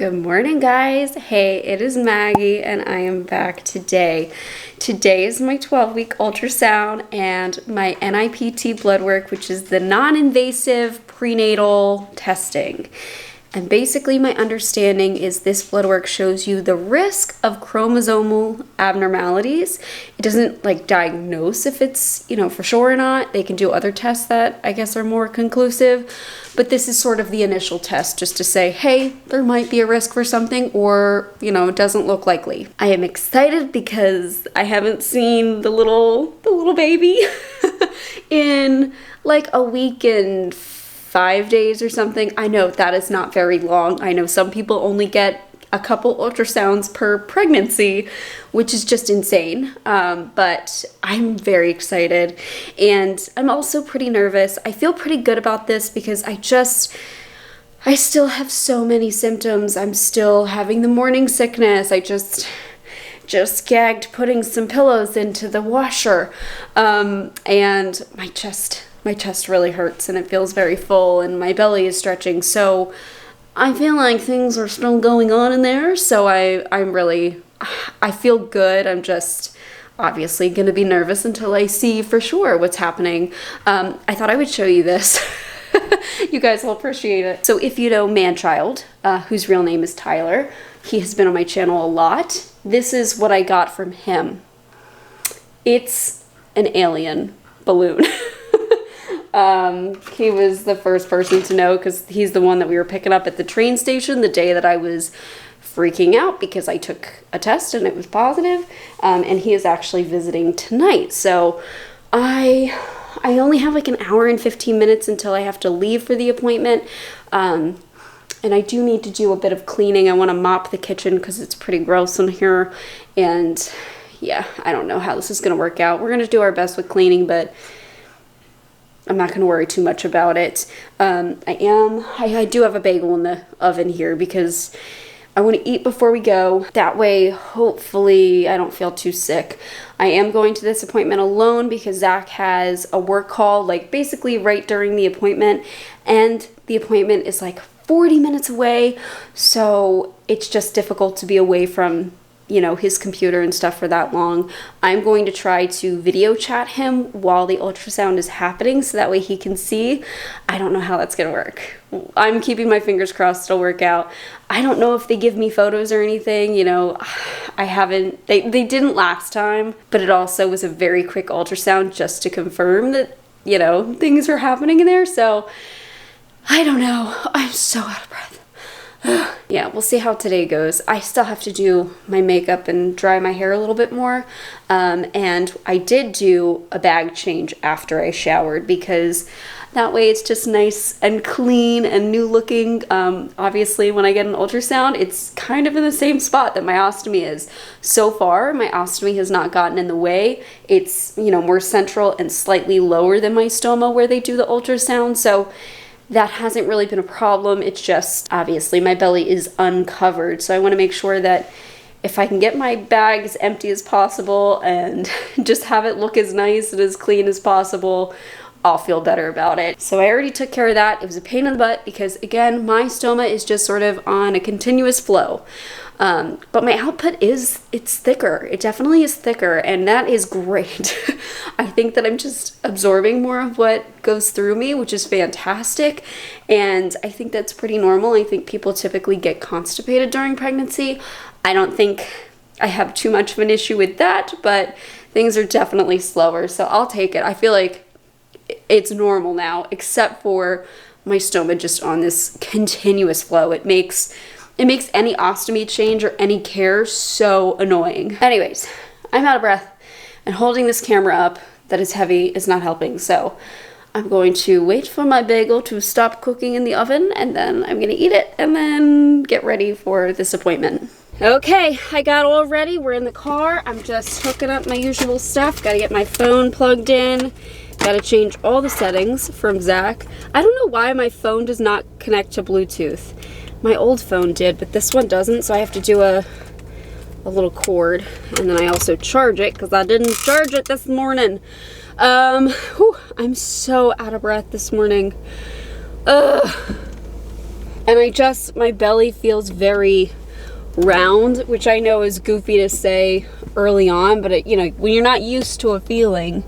Good morning, guys. Hey, it is Maggie and I am back today. Today is my 12-week ultrasound and my NIPT blood work, which is the non-invasive prenatal testing. And basically my understanding is this blood work shows you the risk of chromosomal abnormalities. It doesn't like diagnose if it's, for sure or not. They can do other tests that I guess are more conclusive. But this is sort of the initial test just to say, hey, there might be a risk for something or, it doesn't look likely. I am excited because I haven't seen the little baby in like a week and 5 days or something. I know that is not very long. I know some people only get a couple ultrasounds per pregnancy, which is just insane. But I'm very excited and I'm also pretty nervous. I feel pretty good about this because I still have so many symptoms. I'm still having the morning sickness. I just gagged putting some pillows into the washer. And my chest really hurts and it feels very full and my belly is stretching. So I feel like things are still going on in there. So I feel good. I'm just obviously going to be nervous until I see for sure what's happening. I thought I would show you this. You guys will appreciate it. So if you know Manchild, whose real name is Tyler, he has been on my channel a lot. This is what I got from him. It's an alien balloon. He was the first person to know because he's the one that we were picking up at the train station the day that I was freaking out because I took a test and it was positive. And he is actually visiting tonight. So I only have like an hour and 15 minutes until I have to leave for the appointment. And I do need to do a bit of cleaning. I want to mop the kitchen because it's pretty gross in here. And yeah, I don't know how this is going to work out. We're going to do our best with cleaning, but I'm not going to worry too much about it. I do have a bagel in the oven here because I want to eat before we go. That way, hopefully, I don't feel too sick. I am going to this appointment alone because Zach has a work call, like basically right during the appointment. And the appointment is like 40 minutes away. So it's just difficult to be away from his computer and stuff for that long. I'm going to try to video chat him while the ultrasound is happening so that way he can see. I don't know how that's gonna work. I'm keeping my fingers crossed it'll work out. I don't know if they give me photos or anything, I haven't, they didn't last time, but it also was a very quick ultrasound just to confirm that, things are happening in there. So I don't know, I'm so out of breath. Yeah, we'll see how today goes. I still have to do my makeup and dry my hair a little bit more. And I did do a bag change after I showered because that way it's just nice and clean and new looking. Obviously, when I get an ultrasound, it's kind of in the same spot that my ostomy is. So far, my ostomy has not gotten in the way. It's, more central and slightly lower than my stoma where they do the ultrasound. So that hasn't really been a problem. It's just, obviously, my belly is uncovered. So I want to make sure that if I can get my bag as empty as possible and just have it look as nice and as clean as possible, I'll feel better about it. So I already took care of that. It was a pain in the butt because, again, my stoma is just sort of on a continuous flow. But my output it's thicker. It definitely is thicker, and that is great. I think that I'm just absorbing more of what goes through me, which is fantastic. And I think that's pretty normal. I think people typically get constipated during pregnancy. I don't think I have too much of an issue with that, but things are definitely slower. So I'll take it. I feel like it's normal now, except for my stoma just on this continuous flow. It makes any ostomy change or any care so annoying. Anyways, I'm out of breath and holding this camera up that is heavy is not helping. So I'm going to wait for my bagel to stop cooking in the oven and then I'm gonna eat it and then get ready for this appointment. Okay, I got all ready. We're in the car. I'm just hooking up my usual stuff. Gotta get my phone plugged in. Gotta change all the settings from Zach. I don't know why my phone does not connect to Bluetooth. My old phone did, but this one doesn't, so I have to do a little cord. And then I also charge it, because I didn't charge it this morning. I'm so out of breath this morning. And my belly feels very round, which I know is goofy to say early on, but you know, when you're not used to a feeling,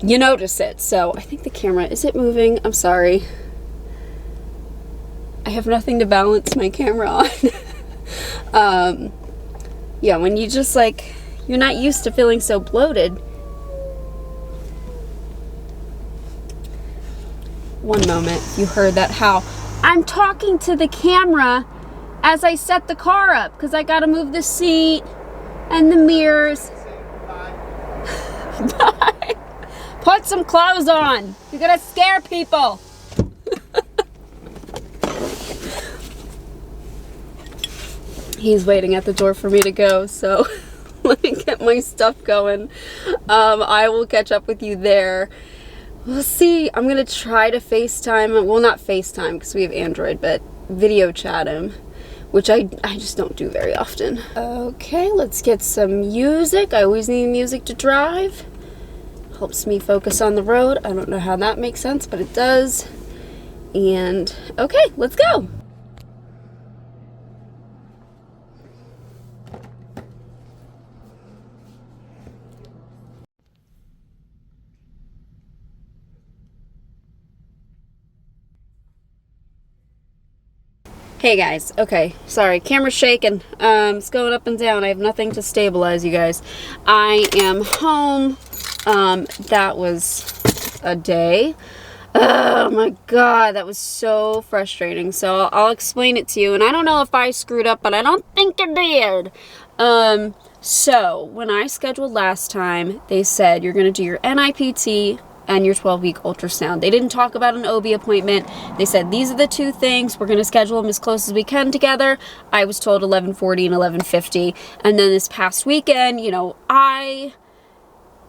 you notice it. So I think the camera, is it moving? I'm sorry. I have nothing to balance my camera on. Yeah, when you just like, you're not used to feeling so bloated. One moment, you heard that how I'm talking to the camera as I set the car up because I gotta move the seat and the mirrors. Bye. Put some clothes on. You're gonna scare people. He's waiting at the door for me to go, so let me get my stuff going. I will catch up with you there. We'll see. I'm gonna try to FaceTime. Well, not FaceTime because we have Android, but video chat him, which I just don't do very often. Okay, let's get some music. I always need music to drive. Helps me focus on the road. I don't know how that makes sense, but it does. And okay, let's go. Hey guys, okay, sorry, camera's shaking. It's going up and down. I have nothing to stabilize you guys. I am home. That was a day. Oh my god, that was so frustrating. So I'll explain it to you, and I don't know if I screwed up, but I don't think I did. So when I scheduled last time, they said you're gonna do your NIPT and your 12-week ultrasound. They didn't talk about an OB appointment. They said these are the two things. We're going to schedule them as close as we can together. I was told 11:40 and 11:50. And then this past weekend, you know, I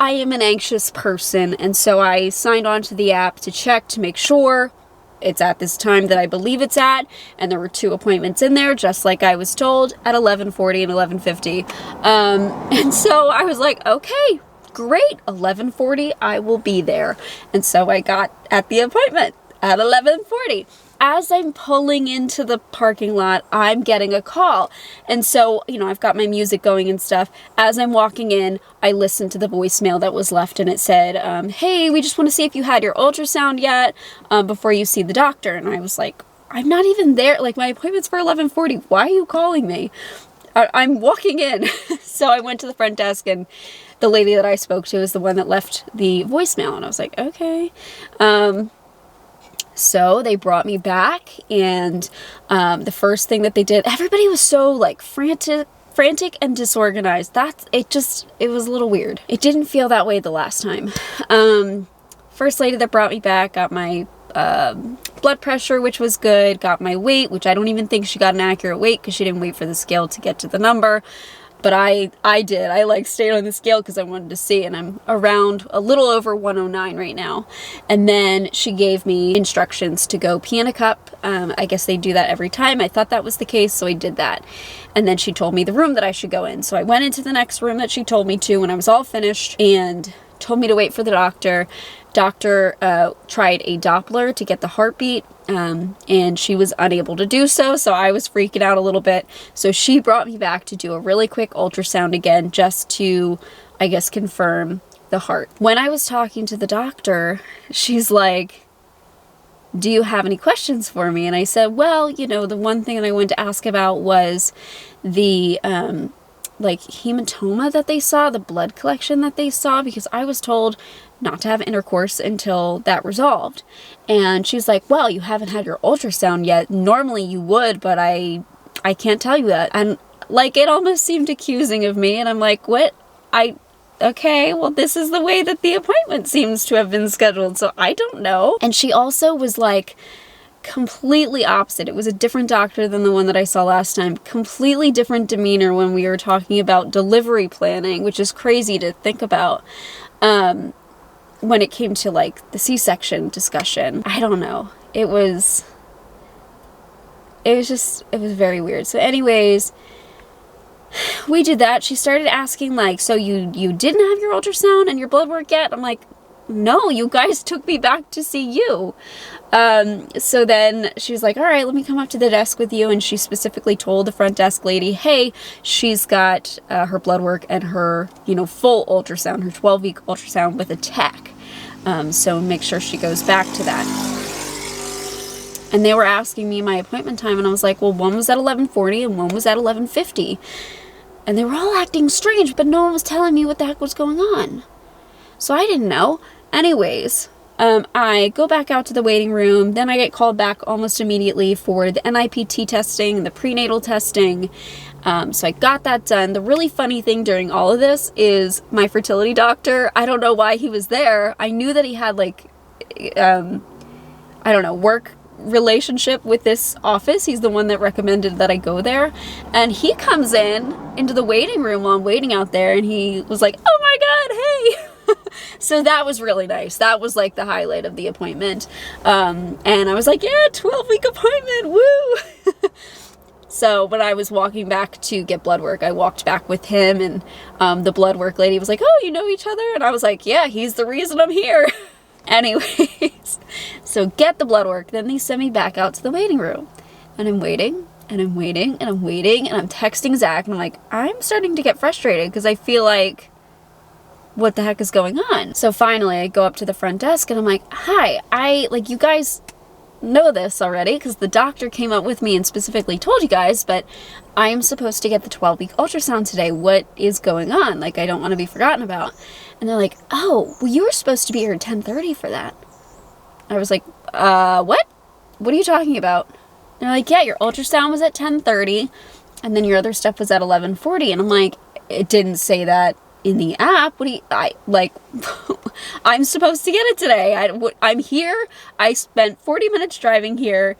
am an anxious person, and so I signed on to the app to check to make sure it's at this time that I believe it's at, and there were two appointments in there, just like I was told, at 11:40 and 11:50. And so I was like, okay, great, 11:40, I will be there. And so I got at the appointment at 11:40. As I'm pulling into the parking lot, I'm getting a call. And so, you know, I've got my music going and stuff. As I'm walking in, I listened to the voicemail that was left, and it said, hey, we just want to see if you had your ultrasound yet before you see the doctor. And I was like, I'm not even there. Like, my appointment's for 11:40. Why are you calling me? I'm walking in. So I went to the front desk, and the lady that I spoke to is the one that left the voicemail. And I was like, okay. So they brought me back, and the first thing that they did, everybody was so like frantic and disorganized. It was a little weird. It didn't feel that way the last time. First lady that brought me back got my blood pressure, which was good, got my weight, which I don't even think she got an accurate weight because she didn't wait for the scale to get to the number. But I did. I like stayed on the scale because I wanted to see, and I'm around a little over 109 right now. And then she gave me instructions to go pee in a cup. I guess they do that every time. I thought that was the case, so I did that. And then she told me the room that I should go in. So I went into the next room that she told me to when I was all finished, and told me to wait for the doctor. Doctor tried a Doppler to get the heartbeat, and she was unable to do so, so I was freaking out a little bit. So she brought me back to do a really quick ultrasound again, just to, I guess, confirm the heart. When I was talking to the doctor, she's like, do you have any questions for me? And I said, well, you know, the one thing that I wanted to ask about was the like hematoma that they saw, the blood collection that they saw, because I was told not to have intercourse until that resolved. And she's like, well, you haven't had your ultrasound yet. Normally you would, but I can't tell you that. And like, it almost seemed accusing of me. And I'm like, what? Okay, well, this is the way that the appointment seems to have been scheduled, so I don't know. And she also was like completely opposite. It was a different doctor than the one that I saw last time. Completely different demeanor when we were talking about delivery planning, which is crazy to think about. When it came to like the C-section discussion, I don't know. It was very weird. So anyways, we did that. She started asking like, so you didn't have your ultrasound and your blood work yet? I'm like, no, you guys took me back to see you. So then she was like, all right, let me come up to the desk with you. And she specifically told the front desk lady, hey, she's got her blood work and her, you know, full ultrasound, her 12-week ultrasound with a tech. So make sure she goes back to that. And they were asking me my appointment time, and I was like, well, one was at 11:40 and one was at 11:50. And they were all acting strange, but no one was telling me what the heck was going on. So I didn't know. Anyways, I go back out to the waiting room. Then I get called back almost immediately for the NIPT testing, the prenatal testing. So I got that done. The really funny thing during all of this is my fertility doctor, I don't know why he was there. I knew that he had like, I don't know, work relationship with this office. He's the one that recommended that I go there. And he comes into the waiting room while I'm waiting out there, and he was like, oh my God, hey. So that was really nice. That was like the highlight of the appointment. And I was like, yeah, 12-week appointment, woo! So when I was walking back to get blood work, I walked back with him, and the blood work lady was like, oh, you know each other? And I was like, yeah, he's the reason I'm here. Anyways, so get the blood work. Then they send me back out to the waiting room. And I'm waiting, and I'm waiting, and I'm waiting, and I'm texting Zach, and I'm like, I'm starting to get frustrated because I feel like, what the heck is going on? So finally I go up to the front desk and I'm like, hi, you guys know this already because the doctor came up with me and specifically told you guys, but I'm supposed to get the 12-week ultrasound today. What is going on? Like, I don't want to be forgotten about. And they're like, oh, well, you were supposed to be here at 10:30 for that. I was like, what? What are you talking about? And they're like, yeah, your ultrasound was at 10:30 and then your other stuff was at 11:40. And I'm like, it didn't say that in the app. What do you, I'm supposed to get it today. I'm here. I spent 40 minutes driving here.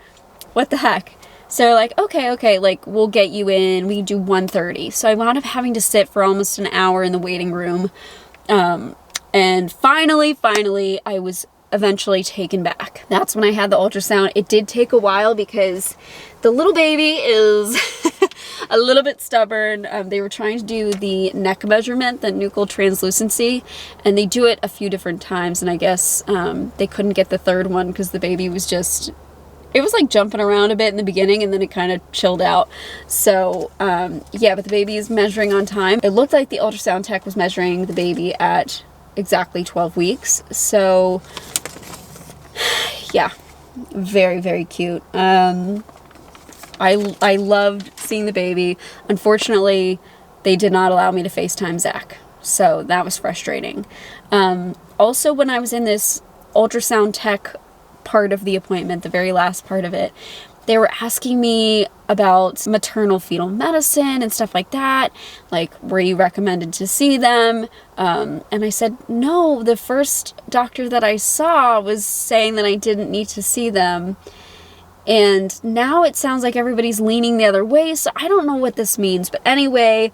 What the heck? So they're like, okay, like, we'll get you in. We do 1:30. So I wound up having to sit for almost an hour in the waiting room. And finally, I was eventually taken back. That's when I had the ultrasound. It did take a while because the little baby is a little bit stubborn. They were trying to do the neck measurement, the nuchal translucency, and they do it a few different times, and I guess they couldn't get the third one because the baby was just, it was like jumping around a bit in the beginning, and then it kind of chilled out. So yeah, but the baby is measuring on time. It looked like the ultrasound tech was measuring the baby at exactly 12 weeks. So yeah, very, very cute. I loved seeing the baby. Unfortunately, they did not allow me to FaceTime Zach, so that was frustrating. Also, when I was in this ultrasound tech part of the appointment, the very last part of it, they were asking me about maternal fetal medicine and stuff like that. Like, were you recommended to see them? And I said, no, the first doctor that I saw was saying that I didn't need to see them. And now it sounds like everybody's leaning the other way, so I don't know what this means. But anyway,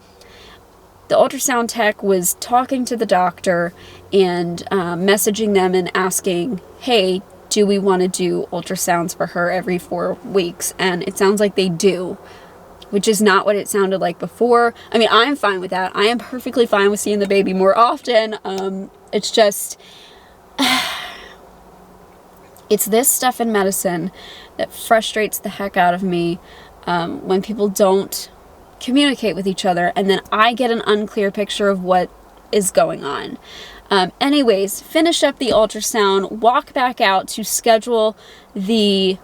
the ultrasound tech was talking to the doctor and messaging them and asking, hey, do we want to do ultrasounds for her every 4 weeks? And it sounds like they do, which is not what it sounded like before. I mean, I'm fine with that. I am perfectly fine with seeing the baby more often. It's just, it's this stuff in medicine that frustrates the heck out of me when people don't communicate with each other, and then I get an unclear picture of what is going on. Anyways, finish up the ultrasound, walk back out to schedule the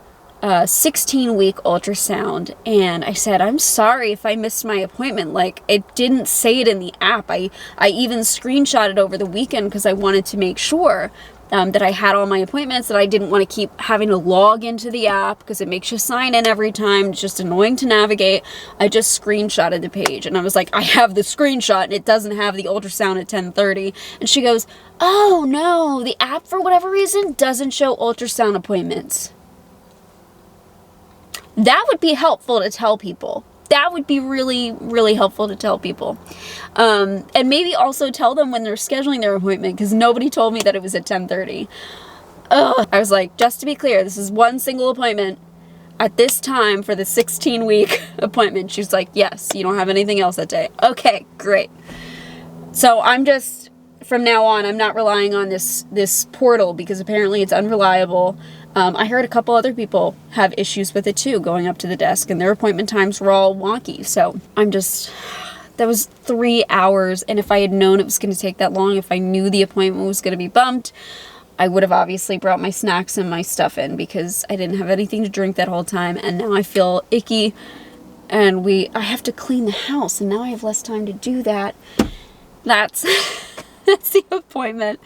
16-week ultrasound, and I said, I'm sorry if I missed my appointment. Like, it didn't say it in the app. I even screenshotted over the weekend because I wanted to make sure that I had all my appointments, that I didn't want to keep having to log into the app because it makes you sign in every time. It's just annoying to navigate. I just screenshotted the page, and I was like, I have the screenshot and it doesn't have the ultrasound at 10:30. And she goes, oh no, the app for whatever reason doesn't show ultrasound appointments. That would be helpful to tell people. That would be really, really helpful to tell people. And maybe also tell them when they're scheduling their appointment, because nobody told me that it was at 10:30. I was like, just to be clear, this is one single appointment at this time for the 16-week appointment. She's like, yes, you don't have anything else that day. Okay, great. So I'm just from now on, I'm not relying on this portal because apparently it's unreliable. I heard a couple other people have issues with it too, going up to the desk, and their appointment times were all wonky. So that was 3 hours, and if I had known it was going to take that long, if I knew the appointment was going to be bumped, I would have obviously brought my snacks and my stuff in because I didn't have anything to drink that whole time, and now I feel icky, and I have to clean the house, and now I have less time to do that. That's the appointment.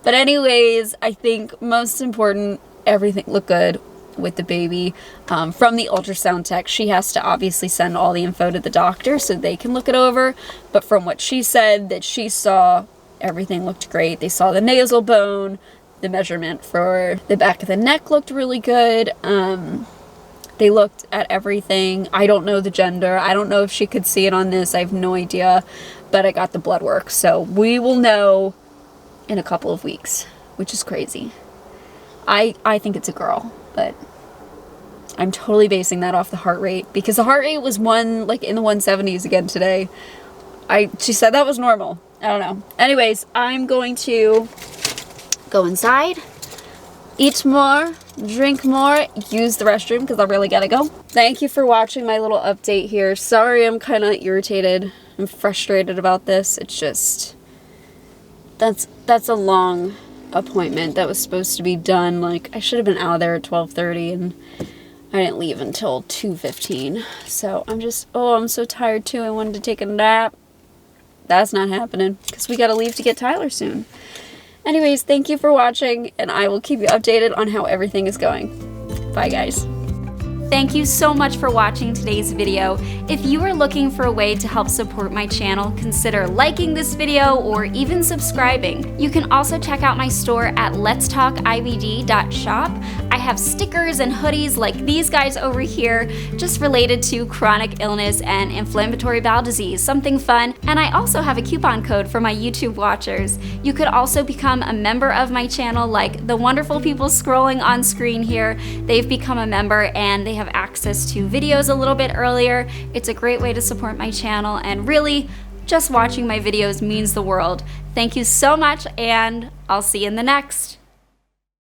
But anyways, I think most important, everything looked good with the baby. From the ultrasound tech, she has to obviously send all the info to the doctor so they can look it over, but from what she said that she saw, everything looked great. They saw the nasal bone, the measurement for the back of the neck looked really good. They looked at everything. I don't know the gender. I don't know if she could see it on this. I have no idea, but I got the blood work, so we will know in a couple of weeks, which is crazy. I think it's a girl, but I'm totally basing that off the heart rate because the heart rate was like in the 170s again today. She said that was normal. I don't know. Anyways, I'm going to go inside, eat more, drink more, use the restroom because I really gotta go. Thank you for watching my little update here. Sorry I'm kind of irritated. I'm frustrated about this. It's just, that's a long appointment that was supposed to be done. Like, I should have been out of there at 12:30 and I didn't leave until 2:15. So I'm so tired too. I wanted to take a nap. That's not happening because we gotta leave to get Tyler soon. Anyways, thank you for watching, and I will keep you updated on how everything is going. Bye, guys. Thank you so much for watching today's video. If you are looking for a way to help support my channel, consider liking this video or even subscribing. You can also check out my store at LetsTalkIBD.shop. I have stickers and hoodies like these guys over here, just related to chronic illness and inflammatory bowel disease, something fun. And I also have a coupon code for my YouTube watchers. You could also become a member of my channel like the wonderful people scrolling on screen here. They've become a member and they have access to videos a little bit earlier. It's a great way to support my channel, and really, just watching my videos means the world. Thank you so much, and I'll see you in the next.